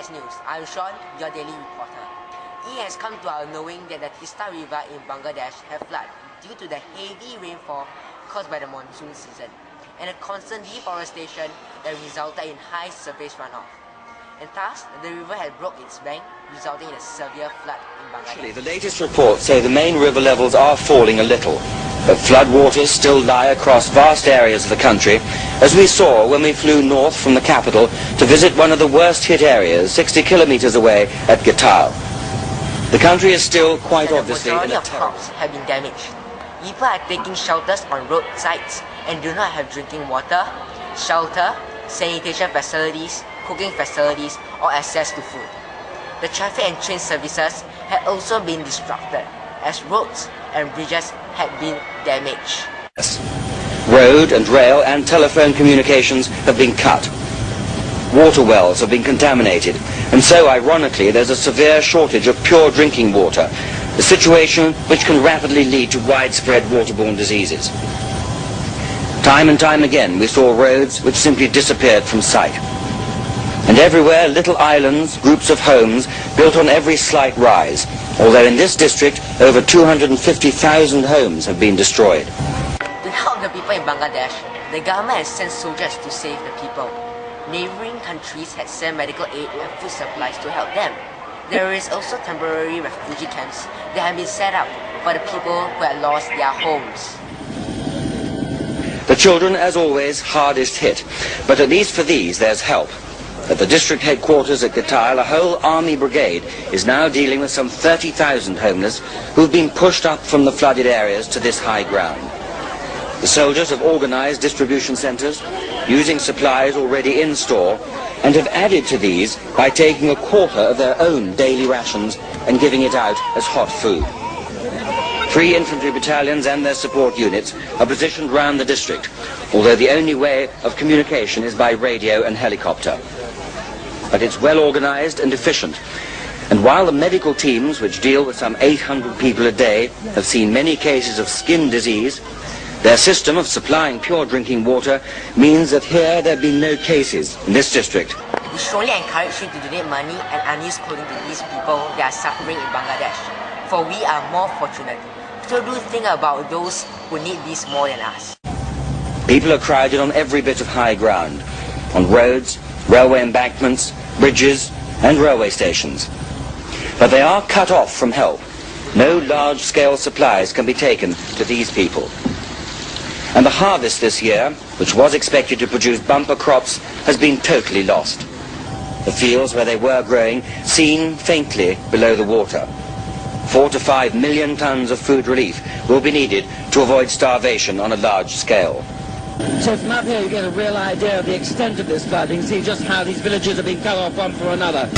YTS News. I'm Sean, your daily reporter. It has come to our knowing that the Tista River in Bangladesh have flooded due to the heavy rainfall caused by the monsoon season and a constant deforestation that resulted in high surface runoff. And thus, the river had broke its bank, resulting in a severe flood in Bangladesh. Actually, the latest reports say the main river levels are falling a little, but floodwaters still lie across vast areas of the country, as we saw when we flew north from the capital to visit one of the worst hit areas, 60 kilometers away at Gatal. The country is still quite obviously in a majority of crops have been damaged. People are taking shelters on roadsides and do not have drinking water, shelter, sanitation facilities, cooking facilities, or access to food. The traffic and train services had also been disrupted as roads and bridges had been damaged. Road and rail and telephone communications have been cut. Water wells have been contaminated, and so ironically there's a severe shortage of pure drinking water, a situation which can rapidly lead to widespread waterborne diseases. Time and time again we saw roads which simply disappeared from sight. And everywhere little islands, groups of homes built on every slight rise, although in this district over 250,000 homes have been destroyed. To help the people in Bangladesh, the government has sent soldiers to save the people. Neighboring countries had sent medical aid and food supplies to help them. There is also temporary refugee camps that have been set up for the people who had lost their homes. The children, as always, hardest hit, but at least for these there's help. At the district headquarters at Gatal, a whole army brigade is now dealing with some 30,000 homeless who've been pushed up from the flooded areas to this high ground. The soldiers have organized distribution centers, using supplies already in store, and have added to these by taking a quarter of their own daily rations and giving it out as hot food. 3 infantry battalions and their support units are positioned round the district, although the only way of communication is by radio and helicopter. But it's well organized and efficient. And while the medical teams, which deal with some 800 people a day, have seen many cases of skin disease, their system of supplying pure drinking water means that here there have been no cases in this district. We strongly encourage you to donate money and unused clothing to these people that are suffering in Bangladesh, for we are more fortunate. So do think about those who need this more than us. People are crowded on every bit of high ground, on roads, railway embankments, bridges and railway stations. But they are cut off from help. No large-scale supplies can be taken to these people. And the harvest this year, which was expected to produce bumper crops, has been totally lost. The fields where they were growing seen faintly below the water. 4 to 5 million tons of food relief will be needed to avoid starvation on a large scale. So from up here you get a real idea of the extent of this flooding, see just how these villages are being cut off one from another.